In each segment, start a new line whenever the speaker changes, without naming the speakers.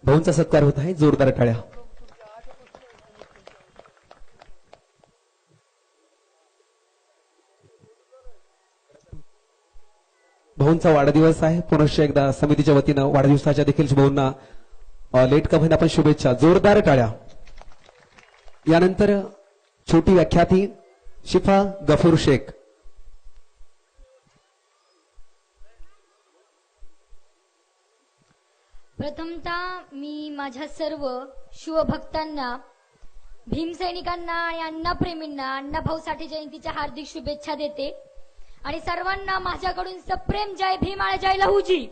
भाऊंचा सत्कार होत आहे, जोरदार टाळ्या. भाऊंचा वाढदिवस आहे. पुनश्च एकदा समितीच्या वतीनं वाढदिवसाच्या देखील भाऊंना लेट का होईना आपण शुभेच्छा. जोरदार टाळ्या. यानंतर छोटी व्याख्याती शिफा गफूर शेख.
प्रथमतः मी माझ्या सर्व शिवभक्तांना, भीमसैनिकांना आणि अण्णाप्रेमींना अण्णाभाऊ साठे जयंतीच्या हार्दिक शुभेच्छा देते आणि सर्वांना माझ्याकडून सप्रेम जय भीम आणि जय लहूजी.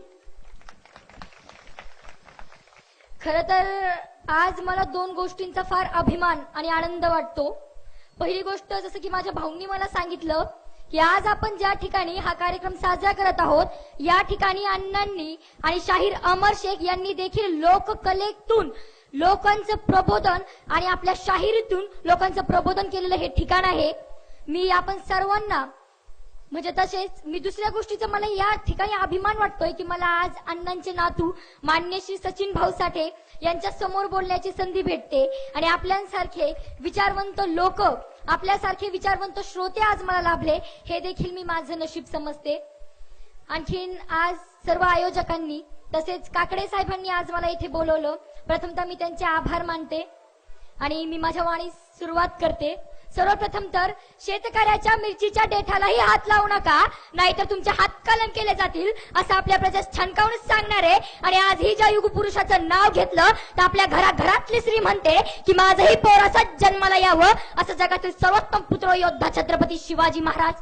खर तर आज मला दोन गोष्टींचा फार अभिमान आणि आनंद वाटतो. पहिली गोष्ट, जसं की माझ्या भाऊंनी मला सांगितलं की आज आपण ज्या ठिकाणी हा कार्यक्रम साजरा करत आहोत, या ठिकाणी अण्णांनी आणि शाहीर अमर शेख यांनी देखील लोककलेतून लोकांचं प्रबोधन आणि आपल्या शाहिरीतून लोकांचं प्रबोधन केलेलं हे ठिकाण आहे. मी आपण सर्वांना म्हणजे तसेच मी दुसऱ्या गोष्टीचा मला या ठिकाणी अभिमान वाटतोय की मला आज अण्णांचे नातू मान्य श्री सचिन भाऊ साठे यांच्या समोर बोलण्याची संधी भेटते आणि आपल्यासारखे विचारवंत लोक, आपल्यासारखे विचारवंत श्रोते आज मला लाभले, हे देखील मी माझं नशीब समजते. आणखीन आज सर्व आयोजकांनी तसेच काकडे साहेबांनी आज मला इथे बोलवलं. प्रथमतः मी त्यांचे आभार मानते आणि मी माझ्या वाणीस सुरुवात करते. सर्वप्रथम तर शेतकऱ्याच्या मिरचीच्या देठालाही हात लावू नका, नाहीतर तुमचे हात कलम केले जातील, असं आपल्या प्रजास ठणकावूनच सांगणार आहे. आणि आजही ज्या युग पुरुषाचं नाव घेतलं तर आपल्या घराघरातली स्त्री म्हणते की माझंही पोराचाच जन्माला यावं, असं जगातील सर्वोत्तम पुत्र योद्धा छत्रपती शिवाजी महाराज.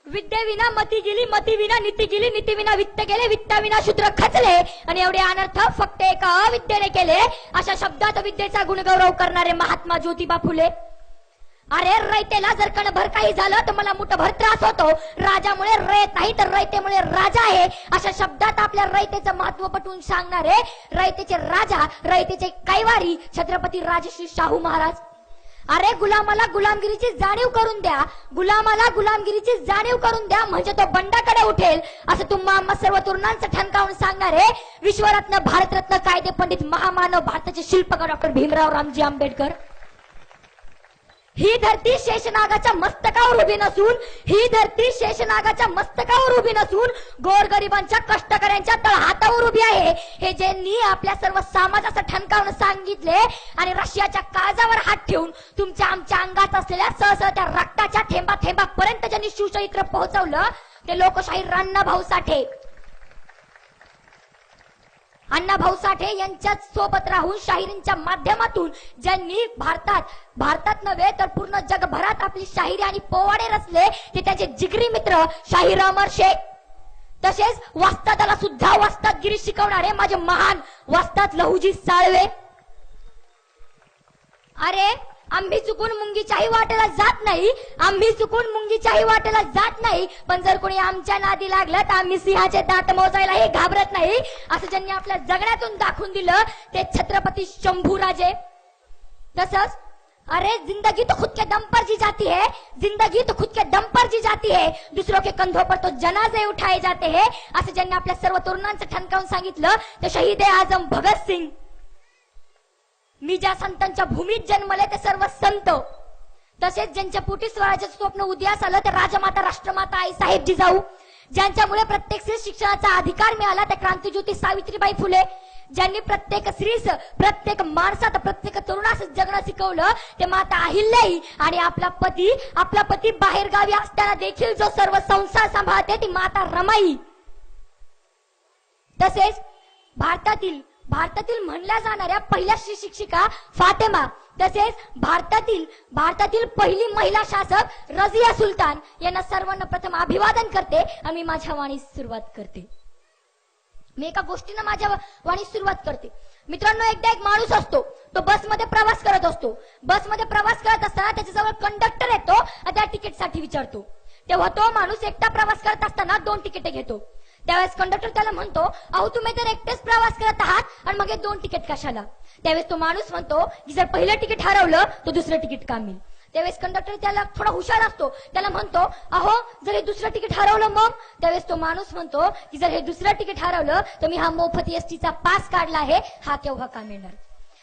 विद्येविना मती गेली, मतीविना नीती गेली, नीतीविना वित्त गेले, वित्ताविना शूद्र खचले आणि एवढे अनर्थ फक्त एका अविद्येने केले, अशा शब्दात विद्येचा गुणगौरव करणारे महात्मा ज्योतिबा फुले. अरे रयतेला जर कणभर काही झालं तर मला मुठभर त्रास होतो, राजामुळे रयत नाही तर रयतेमुळे राजा आहे, अशा शब्दात आपल्या रयतेचं महत्व पटवून सांगणारे रयतेचे राजा, रयतेचे कैवारी छत्रपती राजश्री शाहू महाराज. अरे गुलामाला गुलामगिरीची जाणीव करून द्या, गुलामाला गुलामगिरीची जाणीव करून द्या, म्हणजे तो बंडाकडे उठेल, असं तुम्हा सर्व तरुणांचं ठणकावून सांगणारे विश्वरत्न, भारतरत्न, कायदे पंडित, महामानव, भारताचे शिल्पकार डॉक्टर भीमराव रामजी आंबेडकर. ही धरती शेषनागाच्या मस्तकावर उभी नसून, ही धरती शेषनागाच्या मस्तकावर उभी नसून गोरगरिबांच्या, कष्टकऱ्यांच्या तळहातावर उभी आहे, हे ज्यांनी आपल्या सर्व समाजाचं ठणकावून सांगितले आणि रशियाच्या काळजावर हात ठेवून तुमच्या आमच्या अंगात असलेल्या सहसह रक्ताच्या थेंबा थेंबापर्यंत ज्यांनी शिवचरित्र पोहोचवलं ते लोकशाहीर अण्णाभाऊ साठे. अण्णाभाऊ साठे यांच्या सोबत राहून शाहिरींच्या माध्यमातून ज्यांनी भारतात नव्हे तर पूर्ण जगभरात आपली शाहिरी आणि पोवाडे रचले, ते त्याचे जिगरी मित्र शाहीर अमर शेख. तसेच वास्तादाला सुद्धा वास्तादगिरी शिकवणारे माझे महान वास्ताद लहूजी साळवे. अरे आम्ही चुकून मुंगीच्याही वाटेला जात नाही, आम्ही चुकून मुंगीच्याही वाटेला जात नाही, पण जर कोणी आमच्या नादी लागलं तर आम्ही सिंहाचे दात मोजायलाही घाबरत नाही, असं ज्यांनी आपल्या जगण्यातून दाखवून दिलं ते छत्रपती शंभूराजे. तसंच अरे जिंदगी तो खुद के दम पर जी जाती है, जिंदगी तो खुद के दम पर जी जाती है, दूसरों के कंधों पर तो जनाजे उठाए जाते हैं, असं ज्यांनी आपल्या सर्व तरुणांचं ठणकावून सांगितलं ते शहीद आजम भगत सिंग. मी ज्या संतांच्या भूमीत जन्मले ते सर्व संत, तसेच ज्यांच्या पोटी स्वराज्याचं स्वप्न उदयास आलं ते राजमाता, राष्ट्रमाता आई साहेब जिजाऊ, ज्यांच्यामुळे प्रत्येक स्त्री शिक्षणाचा अधिकार मिळाला ते क्रांतिज्योती सावित्रीबाई फुले, ज्यांनी प्रत्येक स्त्रीस, प्रत्येक माणसात, प्रत्येक तरुणास जगणं शिकवलं ते माता अहिल्याई, आणि आपला पती बाहेर गावी असताना देखील जो सर्व संसार सांभाळते ती माता रमाई. तसेच भारतातील म्हणल्या जाणाऱ्या पहिल्या श्री शिक्षिका फातेमा, तसेच भारतातील पहिली महिला शासक रझिया सुलतान यांना सर्वांना प्रथम अभिवादन करते आणि मी माझ्या वाणीस सुरुवात करते. मी एका गोष्टीनं माझ्या वाणीस सुरुवात करते. मित्रांनो, एकदा एक माणूस असतो, तो बसमध्ये प्रवास करत असतो. बसमध्ये प्रवास करत असताना त्याच्याजवळ कंडक्टर येतो आणि त्या तिकीटसाठी विचारतो. तेव्हा तो माणूस एकटा प्रवास करत असताना 2 तिकीटे घेतो. त्यावेळेस कंडक्टर त्याला म्हणतो, अहो तुम्ही तर एकटेच प्रवास करत आहात आणि मग हे 2 तिकीट कशाला? त्यावेळेस तो माणूस म्हणतो की जर पहिलं तिकीट हरवलं तर दुसरं तिकीट का मिळेल. त्यावेळेस कंडक्टर त्याला थोडा हुशार असतो, त्याला म्हणतो अहो जर हे दुसरं तिकीट हरवलं मग. त्यावेळेस तो माणूस म्हणतो की जर हे दुसरं तिकीट हरवलं तर मी हा मोफत एसटीचा पास काढला आहे, हा केव्हा काम येणार.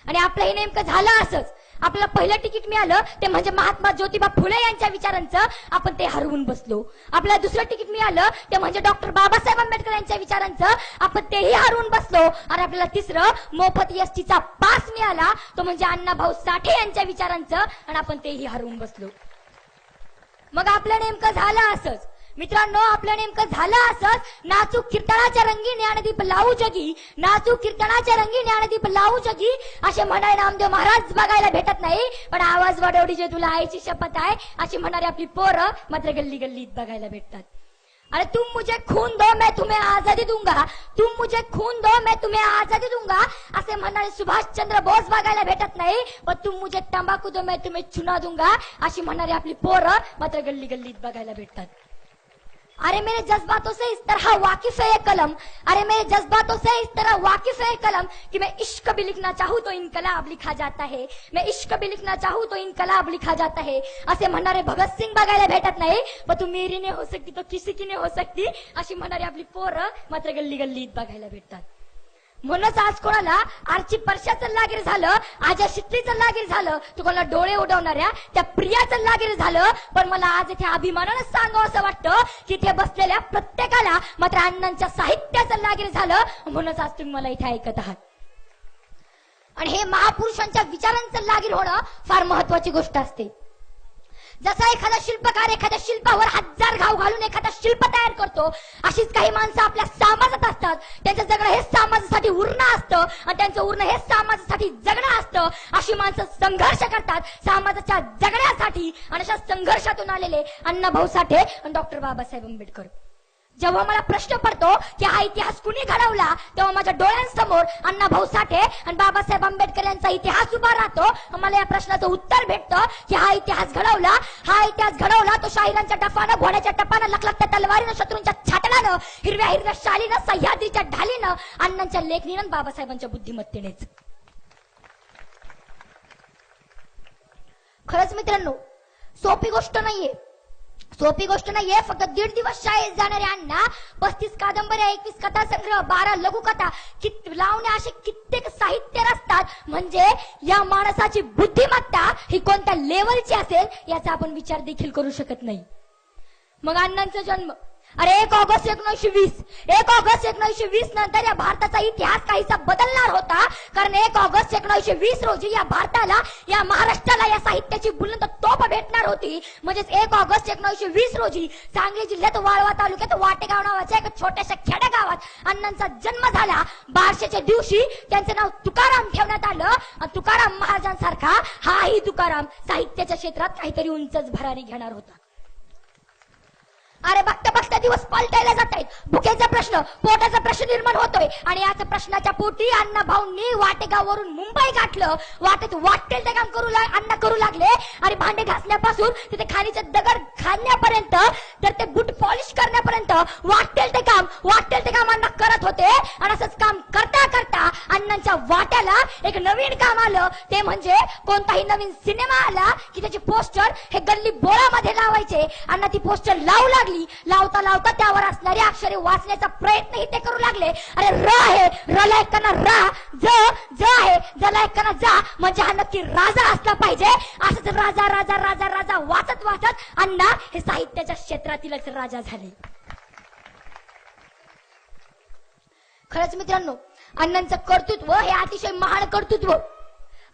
आणि आपलं हे नेमकं झालं असंच. आपल्याला पहिलं तिकीट मिळालं ते म्हणजे महात्मा ज्योतिबा फुले यांच्या विचारांचं, आपण ते हरवून बसलो. आपल्याला दुसरं तिकीट मिळालं ते म्हणजे डॉक्टर बाबासाहेब आंबेडकर यांच्या विचारांचं, आपण तेही हरवून बसलो. आणि आपल्याला तिसरं मोफत एसटीचा पास मिळाला तो म्हणजे अण्णाभाऊ साठे यांच्या विचारांचं, आणि आपण तेही हरवून बसलो. मग आपलं नेमकं झालं असंच मित्रांनो, आपलं नेमकं झालं असंच. नाचू कीर्तनाच्या रंगी ज्ञानदीप लावू जगी, नाचू कीर्तनाच्या रंगी ज्ञानदीप लावू जगी असे म्हणाय नामदेव महाराज बघायला भेटत नाही, पण आवाज वाढवडी जे तुला आईची शपथ आहे अशी म्हणणारी आपली पोरं मात्र गल्ली गल्लीत बघायला भेटतात. अरे तुम मुझे खून दो मैं तुम्हें आजादी दूंगा, तुम मुझे खून दो मैं तुम्हें आजादी दूंगा असे म्हणणारे सुभाषचंद्र बोस बघायला भेटत नाही, पण तुम मुझे तंबाखू दो मैं तुम्हें चुना दूंगा अशी म्हणणारी आपली पोरं मात्र गल्ली गल्लीत बघायला भेटतात. अरे मेरे जज्बातों से इस तरह वाकिफ है ये कलम, अरे मेरे जज्बातों से इस तरह वाकिफ है ये कलम कि मैं इश्क भी लिखना चाहूं तो इनकलाब लिखा जाता है, मैं इश्क भी लिखना चाहूं तो इनकलाब लिखा जाता है असे म्हणणारे भगतसिंग बघायला भेटत नाही, पण तू मेरी ने हो सकती तो किसी की ने हो सकती अशी म्हणणारी आपली पोरं मात्र गल्ली गल्लीत बघायला भेटतात. म्हणूनच आज कोणाला आरची परशाचं लागीर झालं, आजा शिट्टीचं लागीर झालं, तू कोणाला डोळे उडवणाऱ्या त्या प्रियाचं लागीर झालं, पण मला आज इथे अभिमानानं सांगावं असं वाटतं की इथे बसलेल्या प्रत्येकाला मात्र अण्णांच्या साहित्याचं लागीर झालं. म्हणूनच आज तुम्ही मला इथे ऐकत आहात. आणि हे महापुरुषांच्या विचारांचं लागीर होणं फार महत्वाची गोष्ट असते. जसा एखादा शिल्पकार एखाद्या शिल्पावर 1000 घाव घालून एखादा शिल्प तयार करतो, अशीच काही माणसं आपल्या समाजात असतात. त्यांचं जगणं हे समाजासाठी उरणं असतं आणि त्यांचं उरणं हे समाजासाठी जगणं असतं. अशी माणसं संघर्ष करतात समाजाच्या जगण्यासाठी, आणि अशा संघर्षातून आलेले अण्णाभाऊ साठे आणि डॉक्टर बाबासाहेब आंबेडकर. जेव्हा मला प्रश्न पडतो की हा इतिहास कुणी घडवला, तेव्हा माझ्या डोळ्यांसमोर अण्णाभाऊ साठे आणि बाबासाहेब आंबेडकर यांचा इतिहास उभा राहतो. मला या प्रश्नाचं उत्तर भेटतं की हा इतिहास घडवला तो शाहिरांच्या डफानं, घोड्याच्या टपानं, लखलखत्या तलवारीनं, शत्रूंच्या छाटणानं, हिरव्या हिरव्या शालीनं, सह्याद्रीच्या ढालीनं, अण्णांच्या लेखणीनं, बाबासाहेबांच्या बुद्धिमत्तेनेच. खरंच मित्रांनो सोपी गोष्ट नाहीये, फक्त 1.5 दिवस शाळेत जाणारे अण्णा 35 कादंबऱ्या, 21 कथासंग्रह, 12 लघुकथा लावणे असे कित्येक साहित्य रचतात. म्हणजे या माणसाची बुद्धिमत्ता ही कोणत्या लेवलची असेल याचा आपण विचार देखील करू शकत नाही. मग अण्णांचा जन्म, अरे 1 ऑगस्ट 1920 नंतर या भारताचा इतिहास काहीसा बदलणार होता. कारण 1 ऑगस्ट 1920 रोजी या भारताला, या महाराष्ट्राला या साहित्याची बुलंद तोप भेटणार होती. म्हणजेच 1 ऑगस्ट 1920 रोजी सांगली जिल्ह्यात वाळवा तालुक्यात वाटेगाव नावाच्या एका छोट्याशा खेडेगावात अण्णांचा जन्म झाला. बारशेच्या दिवशी त्यांचं नाव तुकाराम ठेवण्यात आलं. आणि तुकाराम महाराजांसारखा हाही तुकाराम साहित्याच्या क्षेत्रात काहीतरी उंचच भरारी घेणार होता. अरे बघता दिवस पलटायला जात आहेत. भुकेचा प्रश्न, पोटाचा प्रश्न निर्माण होतोय. आणि याच प्रश्नाच्या पोटी अण्णाभाऊंनी वाटेगाववरून मुंबई गाठलं. वाटेत वाटेल ते काम अण्णा करू लागले. आणि भांडे घासण्यापासून तिथे खालीचे दगड खाण्यापर्यंत, तर ते बूट पॉलिश करण्यापर्यंत वाटेल ते काम अण्णा करत होते. आणि असंच काम करता करता अण्णांच्या वाट्याला एक नवीन काम आलं. ते म्हणजे कोणताही नवीन सिनेमा आला की त्याची पोस्टर हे गल्ली बोळामध्ये लावायचे. अण्णा ती पोस्टर लावू लागली. लावता लावता त्यावर असणारी अक्षरे वाचण्याचा प्रयत्नही ते करू लागले. अरे र आहे, रला ऐकताना रा, ज आहे, जला ऐकताना जा, म्हणजे हा नक्की राजा असला पाहिजे. असंच राजा राजा राजा राजा वाचत वाचत अण्णा हे साहित्याच्या क्षेत्रातीलच राजा झाले. खरंच मित्रांनो अण्णांचं कर्तृत्व हे अतिशय महान कर्तृत्व.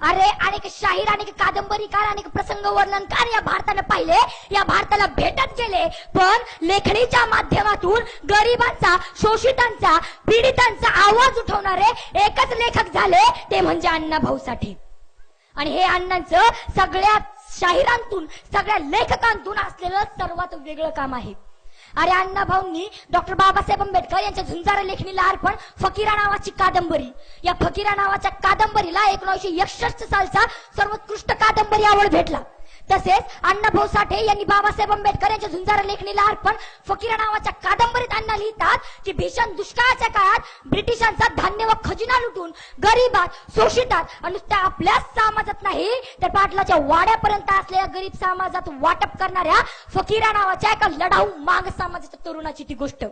अरे अनेक शाहीर, अनेक कादंबरीकार, अनेक प्रसंग वर्णनकार या भारताने पाहिले, या भारताला भेटत गेले. पण लेखणीच्या माध्यमातून गरिबांचा, शोषितांचा, पीडितांचा आवाज उठवणारे एकच लेखक झाले, ते म्हणजे अण्णाभाऊ साठे. आणि हे अण्णांचं सगळ्या शाहिरांतून, सगळ्या लेखकांतून असलेलं सर्वात वेगळं काम आहे. अरे अण्णाभाऊंनी डॉक्टर बाबासाहेब आंबेडकर यांच्या झुंजार लेखणीला अर्पण फकीरा नावाची कादंबरी, या फकीरा नावाच्या कादंबरीला 1961 सालचा सर्वोत्कृष्ट कादंबरी अवॉर्ड भेटला. तसेच अण्णाभाऊ साठे यांनी बाबासाहेब आंबेडकर यांच्या झुंजार लेखणीला अर्पण फकीरा नावाच्या कादंबरीत अण्णा लिहितात की भीषण दुष्काळाच्या काळात ब्रिटिशांचा धान्य व खजिना लुटून गरीबात शोषितात आणि नुसत्या आपल्याच समाजात नाही तर पाटलाच्या वाड्यापर्यंत असलेल्या गरीब समाजात वाटप करणाऱ्या फकीरा नावाच्या एका लढाऊ माग समाजाच्या तरुणाची ती गोष्ट.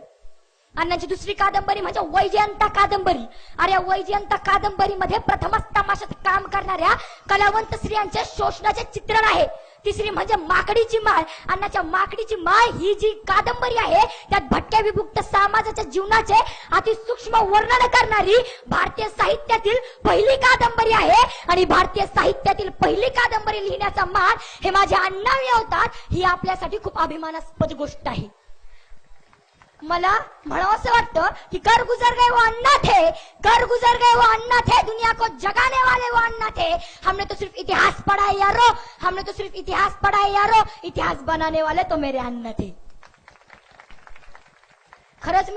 अण्णांची दुसरी कादंबरी म्हणजे वैजयंता कादंबरी. अरे या वैजयंता कादंबरीमध्ये प्रथमच तमाशात काम करणाऱ्या कलावंत स्त्रियांचे शोषणाचे चित्रण आहे. तिसरी म्हणजे माकडीची माळ. अण्णाच्या माकडीची माळ ही जी कादंबरी आहे त्यात भटक्या विमुक्त समाजाच्या जीवनाचे अतिसूक्ष्म वर्णन करणारी भारतीय साहित्यातील पहिली कादंबरी आहे. आणि भारतीय साहित्यातील पहिली कादंबरी लिहिण्याचा मान हे माझे अण्णा मिळवतात ही आपल्यासाठी खूप अभिमानास्पद गोष्ट आहे. मला म्हणावं असं वाटतं की कर गुजर गए वो अन्ना थे, कर गुजर गए वो अन्ना थे, दुनिया को जगाने वाले वो अन्ना थे. हमने तो सिर्फ इतिहास पढ़ा है यारो, हमने तो सिर्फ इतिहास पढ़ा है यारो, इतिहास बनाने वाले तो मेरे अन्ना थे. खरंच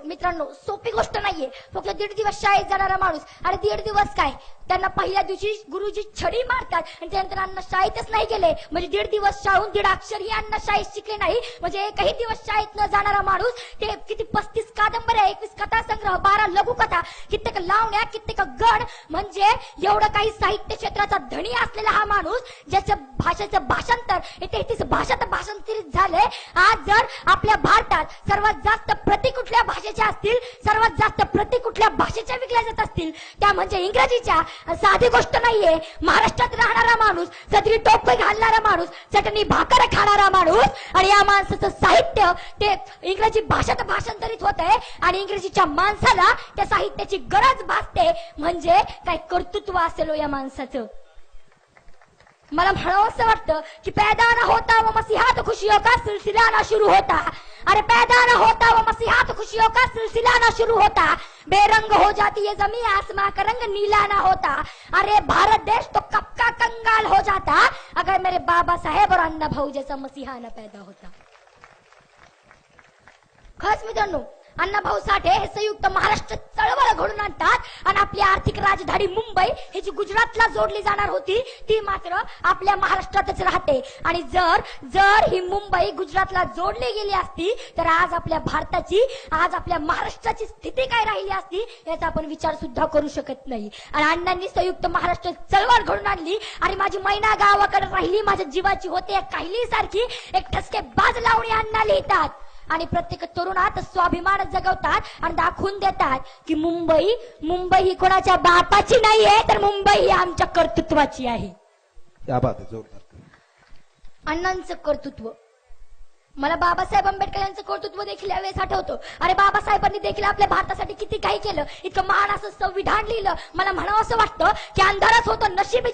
मित्रांनो सोपी गोष्ट नाहीये. फक्त 1.5 दिवस शाळेत जाणारा माणूस, अरे 1.5 दिवस काय, त्यांना पहिल्या दिवशी गुरुजी छडी मारतात आणि त्यानंतर अण्णा शाळेतच नाही गेले म्हणजे 1.5 दिवस शाळून 1.5 अक्षरही अण्णा शाळेत शिकले नाही म्हणजे एकही दिवस शाळेत न जाणारा माणूस. ते किती 35 कादंबऱ्या, 21 कथासंग्रह, 12 लघुकथा, कित्येक लावण्या, कित्येक गण, म्हणजे एवढं काही साहित्य क्षेत्राचा धनी असलेला हा माणूस ज्याच्या भाषेचं भाषांतर 33 भाषात भाषांतरित झाले. आज जर आपल्या भारतात सर्वात जास्त प्रती कुठल्या भाषेच्या असतील, सर्वात जास्त प्रती कुठल्या भाषेच्या विकल्या जात असतील त्या म्हणजे इंग्रजीच्या. साधी गोष्ट नाहीये. महाराष्ट्रात राहणारा माणूस, सदरी टोपी घालणारा माणूस, चटणी भाकर खाणारा माणूस आणि या माणसाचं साहित्य ते इंग्रजी भाषेत भाषांतरित होत आहे आणि इंग्रजीच्या माणसाला त्या साहित्याची गरज भासते. म्हणजे काय कर्तृत्व असेल या माणसाचं. मला म्हणावं असं वाटतं की पैदा न होता वो मसीहात खुशियों का सिलसिला ना शुरू होता. अरे पैदा न होता वो मसीहात खुशियों का सिलसिला ना शुरू होता. बेरंग हो जाती ये जमीन आसमां का रंग नीला ना होता. अरे भारत देश तो कब का कंगाल हो जाता अगर मेरे बाबा साहेब और अण्णा भाऊ जैसा मसीहा न पैदा होता. खास मित्रांनो अण्णाभाऊ साठे हे संयुक्त महाराष्ट्र चळवळ घडून आणतात आणि आपली आर्थिक राजधानी मुंबई ही जी गुजरातला जोडली जाणार होती ती मात्र आपल्या महाराष्ट्रातच राहते. आणि जर ही मुंबई गुजरातला जोडली गेली असती तर आज आपल्या भारताची, आज आपल्या महाराष्ट्राची स्थिती काय राहिली असती याचा आपण विचार सुद्धा करू शकत नाही. आणि अण्णांनी संयुक्त महाराष्ट्र चळवळ घडून आणली आणि माझी मैना गावाकडे राहिली माझ्या जीवाची होते काहिली सारखी एक ठसके बाज लावणी अण्णा लिहितात आणि प्रत्येक तरुणात स्वाभिमान जगवतात आणि दाखवून देतात की मुंबई ही कोणाच्या बापाची नाहीये तर मुंबई ही आमच्या कर्तृत्वाची आहे.
क्या बात आहे, जोरदार.
अण्णांचं कर्तृत्व. मला बाबासाहेब आंबेडकर यांचं कर्तृत्व देखील यावेळेस आठवतं. अरे बाबासाहेबांनी देखील आपल्या भारतासाठी किती काही केलं. इतकं महान असं संविधान लिहिलं. मला म्हणावं असं वाटतं की अंधारच होतं नशिबी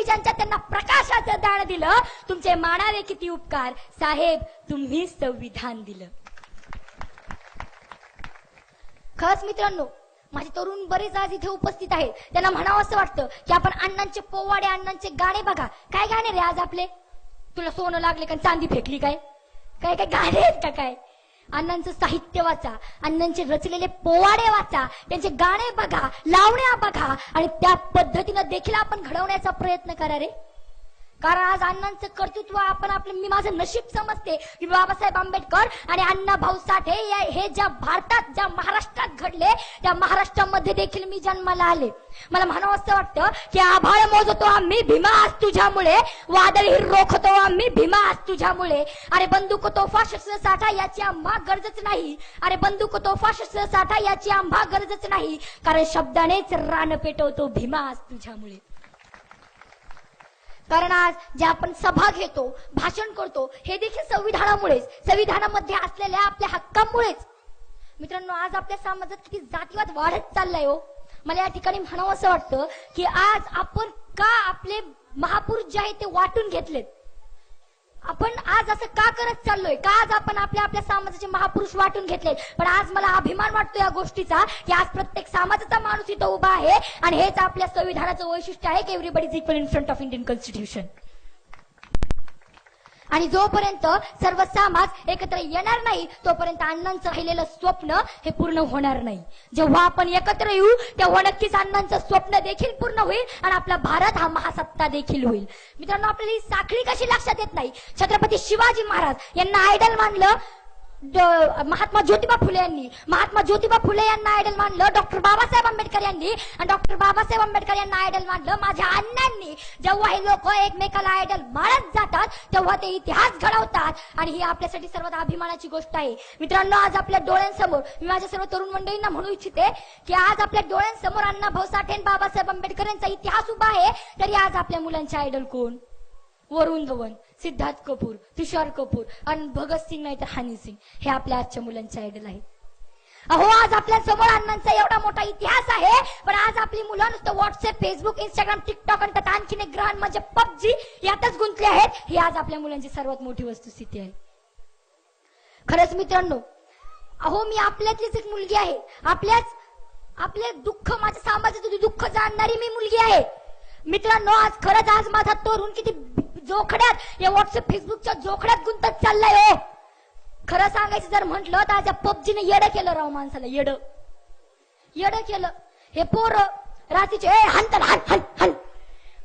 ज्यांच्या त्यांना प्रकाशाचं दान दिलं. तुमचे मानावे किती उपकार साहेब, तुम्ही संविधान दिलं. खास मित्रांनो माझे तरुण बरेच आज इथे उपस्थित आहेत. त्यांना म्हणावं असं वाटतं की आपण अण्णांचे पोवाडे, अण्णांचे गाणे बघा. काय गाणे रे आज आपले? तुला सोनं लागले का चांदी फेकली काय? काय काय गाणे आहेत का काय? अण्णांचं साहित्य वाचा, अण्णांचे रचलेले पोवाडे वाचा, त्यांचे गाणे बघा, लावण्या बघा आणि त्या पद्धतीनं देखील आपण घडवण्याचा प्रयत्न करा रे. कारण आज अण्णांचं कर्तृत्व मी माझं नशीब समजते की बाबासाहेब आंबेडकर आणि अण्णा भाऊ साठे हे ज्या भारतात, ज्या महाराष्ट्रात घडले त्या महाराष्ट्रामध्ये देखील मी जन्माला आले. मला म्हणावं असं वाटतं की आभाळ मोजतो आम्ही भीमा आज तुझ्यामुळे, वादळही रोखतो आम्ही भीमा आज तुझ्यामुळे. अरे बंदूक तोफा शस्त्र साठा याची आम्हा गरजच नाही. अरे बंदूक तोफा शस्त्र साठा याची आम्हा गरजच नाही. कारण शब्दानेच रान पेटवतो भीमा आज तुझ्यामुळे. कारण आज जे आपण सभा घेतो, भाषण करतो हे देखील संविधानामुळेच, संविधानामध्ये असलेल्या आपल्या हक्कांमुळेच. मित्रांनो आज आपल्या समाजात किती जातीवाद वाढत चाललाय हो. मला या ठिकाणी म्हणावं असं वाटतं की आज आपण का आपले महापुरुष जे आहेत ते वाटून घेतलेत. आपण आज असं का करत चाललोय? का आज आपण आपल्या समाजाचे महापुरुष वाटून घेतलेत? पण आज मला अभिमान वाटतो या गोष्टीचा की आज प्रत्येक समाजाचा माणूस इथं उभा आहे आणि हेच आपल्या संविधानाचं वैशिष्ट्य आहे की everybody is equal in front of Indian constitution. आणि जोपर्यंत सर्व समाज एकत्र येणार नाही तोपर्यंत अण्णांचं राहिलेलं स्वप्न हे पूर्ण होणार नाही. जेव्हा आपण एकत्र येऊ तेव्हा नक्कीच अण्णांचं स्वप्न देखील पूर्ण होईल आणि आपला भारत हा महासत्ता देखील होईल. मित्रांनो, आपल्याला ही साखळी कशी लक्षात येत नाही. छत्रपती शिवाजी महाराज यांना आयडल मानलं महात्मा ज्योतिबा फुले यांना आयडल मानलं डॉक्टर बाबासाहेब आंबेडकर यांनी, आणि डॉक्टर बाबासाहेब आंबेडकर यांना आयडल मानलं माझ्या अण्णांनी. जेव्हा हे लोक एकमेकाला आयडल मानत जातात तेव्हा ते इतिहास घडवतात आणि ही आपल्यासाठी सर्वात अभिमानाची गोष्ट आहे. मित्रांनो, आज आपल्या डोळ्यांसमोर मी माझ्या सर्व तरुण मंडळींना म्हणू इच्छिते की आज आपल्या डोळ्यांसमोर अण्णाभाऊ साठे आणि बाबासाहेब आंबेडकर यांचा इतिहास उभा आहे. तरी आज आपल्या मुलांचे आयडल कोण? वरुण धवन, सिद्धार्थ कपूर, तुषार कपूर आणि भगत सिंग नाही तर हनी सिंग हे आपल्या आजच्या मुलांचे आयडल आहेत. अहो, आज आपल्या समोर अण्णांचा एवढा मोठा इतिहास आहे, पण आज आपली मुलं नुसतं व्हॉट्सअप, फेसबुक, इंस्टाग्राम, टिकटॉक आणि त्यात आणखीन एक ग्रहण म्हणजे पबजी यातच गुंतले आहेत. ही आज आपल्या मुलांची सर्वात मोठी वस्तुस्थिती आहे. खरंच मित्रांनो, अहो मी आपल्यातलीच एक मुलगी आहे. आपले दुःख, माझ्या समाजाचं दुःख जाणणारी मी मुलगी आहे. मित्रांनो, आज माझा तरुण किती जोखड्यात या व्हॉट्सअप, फेसबुकच्या जोखड्यात गुंतत चाललाय हो. खरं सांगायचं जर म्हटलं तर आज पबजीने येडं केलं राव माणसाला. येडं केलं. हे पोर रात्रीचे हन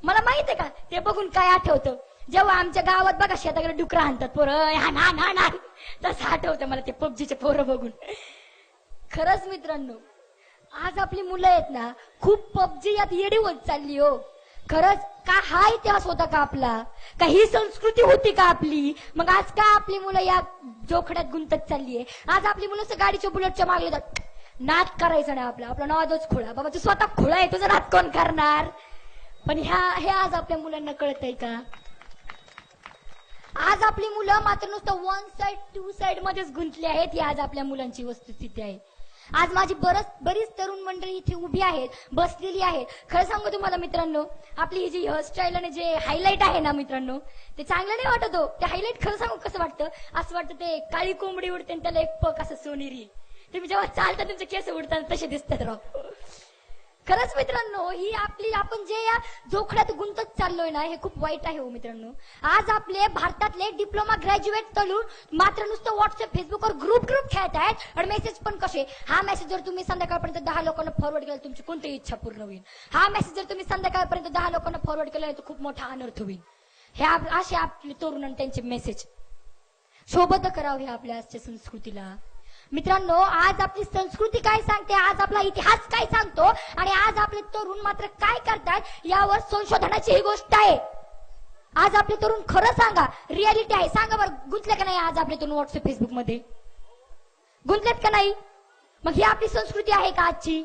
मला माहित आहे का ते बघून काय आठवतं? जेव्हा आमच्या गावात बघा शेताकडे डुकरं हाणतात पोरं, हान तसं आठवतं मला ते पबजीचे पोरं बघून. खरंच मित्रांनो, आज आपली मुलं आहेत ना खूप पबजी यात येडी होत चालली हो. खरंच का हा इतिहास होता का आपला? का ही संस्कृती होती का आपली? मग आज का आपली मुलं या जोखड्यात गुंतत चाललीये? आज आपली मुलं गाडीच्या बुलेटच्या मागले जात. नाद करायचं नाही आपला नादच खोळा. बाबा तू स्वतः खोळा आहे, तुझं नाद कोण करणार? पण हे आज आपल्या मुलांना कळतंय का? आज आपली मुलं मात्र नुसतं वन साइड टू साइड मध्येच गुंतली आहेत. ही आज आपल्या मुलांची वस्तुस्थिती आहे. आज माझी बरीच तरुण मंडळी इथे उभी आहेत, बसलेली आहेत. खरं सांगू तुम्हाला मित्रांनो, आपली ही जी हेअरस्टाईल आणि जे हायलाइट आहे ना मित्रांनो, ते चांगलं नाही वाटत हो. ते हायलाइट खरं सांगू कसं वाटतं? असं वाटतं ते काळी कोंबडी उडते आणि त्याला एक पक असं सोनेरी. तुम्ही जेव्हा चालता तुमचे केस उडतात तसे दिसतात राव. खरंच मित्रांनो, ही आपण जे या जोखड्यात गुंतत चाललोय ना हे खूप वाईट आहे हो मित्रांनो. आज आपले भारतातले डिप्लोमा ग्रॅज्युएट तरुण मात्र नुसतं व्हॉट्सअप, फेसबुकवर ग्रुप खेळत आहेत. आणि मेसेज पण कसे? हा मेसेज जर तुम्ही संध्याकाळपर्यंत 10 लोकांना फॉरवर्ड केला तुमची कोणती इच्छा पूर्ण होईल. हा मेसेज जर तुम्ही संध्याकाळपर्यंत 10 लोकांना फॉरवर्ड केला तर खूप मोठा अनर्थ होईल. हे असे आपले तरुण आणि त्यांचे मेसेज शोभत करावं हे आपल्या आजच्या संस्कृतीला. मित्रांनो, आज आपली संस्कृती काय सांगते, आज आपला इतिहास काय सांगतो आणि आज आपले तरुण मात्र काय करतात यावर संशोधनाची ही गोष्ट आहे. आज आपले तरुण खरं सांगा, रियालिटी आहे. सांगा बरं, गुंतले का नाही आज आपले तरुण व्हॉट्सअप, फेसबुक मध्ये? गुंतलेत का नाही? मग ही आपली संस्कृती आहे का आजची?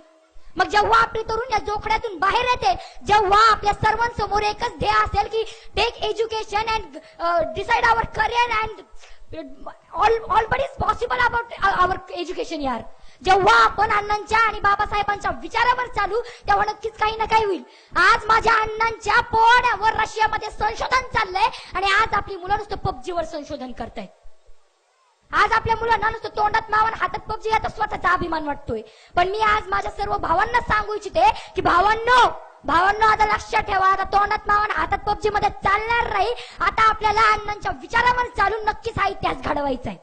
मग जेव्हा आपले तरुण या जोखड्यातून बाहेर येते, जेव्हा आपल्या सर्वांसमोर एकच ध्येय असेल की take education and decide our career and all but is possible about our education यार. जेव्हा आपण अण्णांच्या आणि बाबासाहेबांच्या विचारावर चालू तेव्हा नक्कीच काही ना काही होईल. आज माझ्या अण्णांच्या पोळ्यावर रशियामध्ये संशोधन चाललंय आणि आज आपली मुलं नुसतं पबजीवर संशोधन करतायत. आज आपल्या मुलांना नुसतं तोंडात नाव आणि हातात पबजी याचा स्वतःचा अभिमान वाटतोय. पण मी आज माझ्या सर्व भावांना सांगू इच्छिते की भावांनो आता लक्षात ठेवा, आता तोंडात नाव आणि हातात पबजी मध्ये चालणार नाही. आता आपल्याला अण्णांच्या विचारावर चालून नक्कीच हा इतिहास घडवायचा आहे.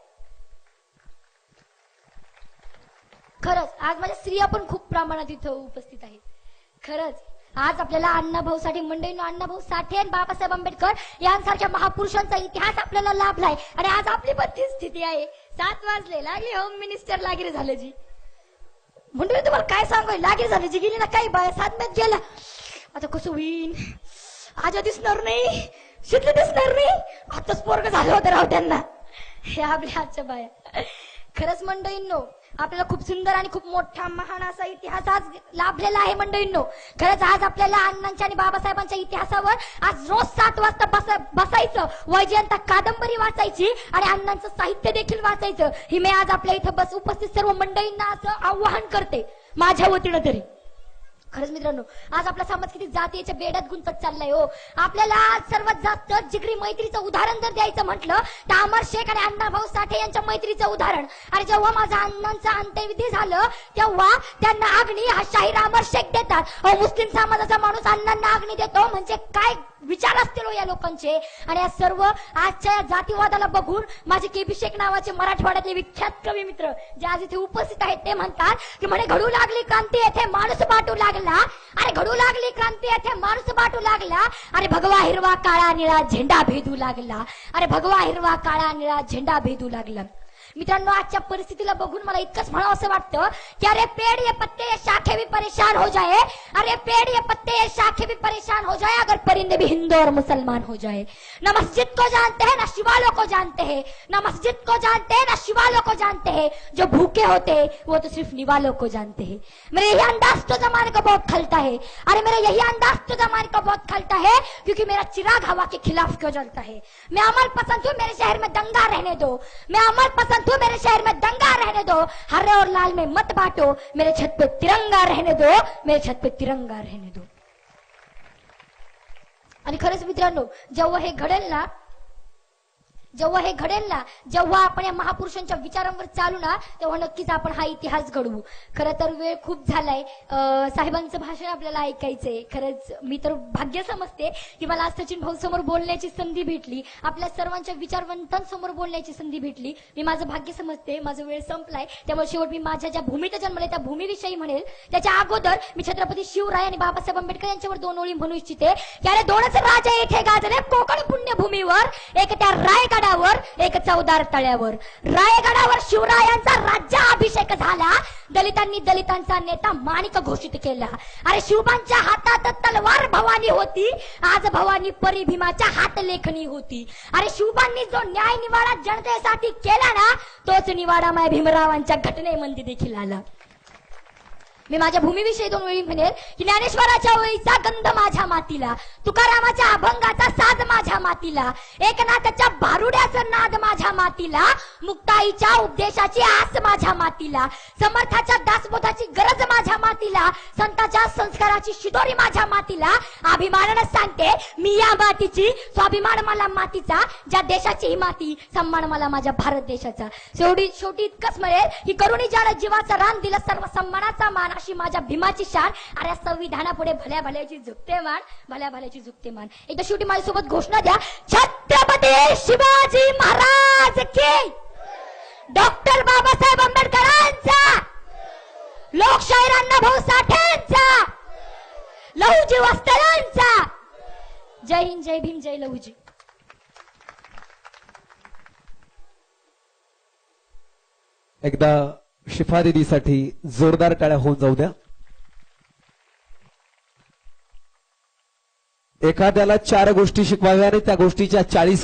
खरंच आज माझ्या स्त्रिया पण खूप प्रमाणात इथं उपस्थित आहेत. खरंच आज आपल्याला अण्णाभाऊ साठे मंडळींनो, अण्णाभाऊ साठे आणि बाबासाहेब आंबेडकर यांसारख्या महापुरुषांचा इतिहास आपल्याला लाभलाय. आणि आज आपली पण ती स्थिती आहे. 7 वाजले, लागले होम मिनिस्टर लागले झालं जी. म्हणजे तुम्हाला काय सांगू, लागेल झालं जी गेली ना काही बाया 7 मॅच गेला. आता कसं होईल? आज दिसणार नाही, शिकले दिसणार नाही. आताच पोरग झालं होतं राव त्यांना. हे आपल्या आजच्या बाया. खरंच मंडळींनो, आपल्याला खूप सुंदर आणि खूप मोठा महान असा इतिहास आज लाभलेला आहे मंडळींनो. खरंच आज आपल्याला अण्णांच्या आणि बाबासाहेबांच्या इतिहासावर आज रोज 7 वाजता बसायचं, वैजयंता कादंबरी वाचायची आणि अण्णांचं साहित्य देखील वाचायचं. ही मी आज आपल्या इथं उपस्थित सर्व मंडळींना असं आवाहन करते माझ्या वतीनं तरी. खरंच मित्रांनो, आज आपला समाज किती जातीच्या बेड्यात गुंतत चाललाय हो. आपल्याला आज सर्वात जास्त जिगरी मैत्रीचं उदाहरण जर द्यायचं म्हटलं तर अमर शेख आणि अण्णाभाऊ साठे यांच्या मैत्रीचं उदाहरण. आणि जेव्हा माझा अण्णांचा अंत्यविधी झालं तेव्हा त्यांना अग्नी हा शाहीर अमर शेख देतात. मुस्लिम समाजाचा माणूस अण्णांना अग्नी देतो म्हणजे काय विचार असतील हो या लोकांचे. आणि या सर्व आजच्या या जातीवादाला बघून माझे केपी शेख नावाचे मराठवाड्यातले विख्यात कवी मित्र जे आज इथे उपस्थित आहेत ते म्हणतात की म्हणे घडू लागली क्रांती येथे माणूस बाटू लागला. अरे घडू लागली क्रांती येथे माणूस बाटू लागला. अरे भगवा हिरवा काळा निळा झेंडा भेदू लागला. अरे भगवा हिरवा काळा निळा झेंडा भेदू लागला. मित्रांनो, आजच्या परिस्थितीला बघून मला इतकंच म्हणावं असं वाटतं की अरे पेड़ ये पत्ते ये शाखे भी परेशान हो जाए. अरे पेड़ ये पत्ते ये शाखे भी परेशान हो जाए अगर परिंदे भी हिंदू और मुसलमान हो जाए. न मस्जिद को जानते हैं न शिवालों को जानते हैं. न मस्जिद को जानते हैं न शिवालों को जानते हैं. जो भूखे होते हैं वो तो सिर्फ निवालों को जानते हैं. मेरे यही अंदाज तो जमाने को बहुत खलता है. अरे मेरा यही अंदाज तो जमाने को बहुत खलता है क्योंकि मेरा चिराग हवा के खिलाफ क्यों जलता है. मैं अमल पसंद हूँ, मेरे शहर में दंगा रहने दो. मैं अमल पसंद हूँ, मेरे शहर में दंगा रहने दो. हरे और लाल में मत बांटो. मेरे छत पे तिरंगा रहने दो. मेरे छत पे तिरंगा रहने दो. आणि खरंच मित्रांनो, जेव्हा हे घडेल ना, जेव्हा आपण या महापुरुषांच्या विचारांवर चालू ना, तेव्हा नक्कीच आपण हा इतिहास घडवू. खरं तर वेळ खूप झालाय. साहेबांचं भाषण आपल्याला ऐकायचंय. खरंच मी तर भाग्य समजते की मला आज सचिन भाऊ समोर बोलण्याची संधी भेटली, आपल्या सर्वांच्या विचारवंतांसमोर बोलण्याची संधी भेटली. मी माझं भाग्य समजते. माझा वेळ संपलाय, त्यामुळे शेवट मी माझ्या ज्या भूमीत जन्मले त्या भूमीविषयी म्हणेल. त्याच्या अगोदर मी छत्रपती शिवराय आणि बाबासाहेब आंबेडकर यांच्यावर दोन ओळी म्हणू इच्छिते की अरे दोनच राजे इथे गाजले कोकण पुण्यभूमीवर. एक त्या रायगडावर, एक चौदार तळ्यावर. रायगडावर शिवरायांचा राज्याभिषेक झाला. दलितांनी दलितांचा नेता माणिक घोषित केला. अरे शिवबांच्या हातात तलवार भवानी होती. आज भवानी परी भीमाच्या हात लेखणी होती. अरे शिवबांनी जो न्याय निवाडा जनतेसाठी केला ना, तोच निवाडा माय भीमरावांच्या घटनेमध्ये देखील आला. मी माझ्या भूमीविषयी दोन वेळी म्हणेल की ज्ञानेश्वराच्या ओळीचा गंध माझ्या मातीला, तुकारामाच्या अभंगाचा साज माझ्या मातीला, एकनाथाच्या भारुड्याचं नाद माझ्या मातीला, मुक्ताईच्या उपदेशाची आस माझ्या मातीला, समर्थाच्या दासबोधाची गरज माझ्या मातीला, संतांच्या संस्काराची शिदोरी माझ्या मातीला. अभिमानानं सांगते मी या मातीची, स्वाभिमान मला मातीचा. ज्या देशाची ही माती, सन्मान मला माझ्या भारत देशाचा. शेवटी इतकंच म्हणेल की करुणी ज्याला जीवाचं रान दिलं, सर्व सन्मानाचा मान अशी माझ्या भीमाची शान. अरे संविधानापुढे भल्या भल्याची झुकते मान, भल्या भल्याची झुकते मान. एकदा शेवटी माझ्यासोबत घोषणा द्या. छत्रपती शिवाजी महाराज की, डॉक्टर बाबासाहेब आंबेडकरांचा, लोकशाहीर अण्णाभाऊ साठेंचा, लहुजी वस्त्यांचा. जय हिंद, जय भीम, जय लहुजी.
एकदा शिफा दीदीसाठी जोरदार टाळ्या होऊन जाऊ द्या. एखाद्याला 4 गोष्टी शिकवाव्या आणि त्या गोष्टीच्या 40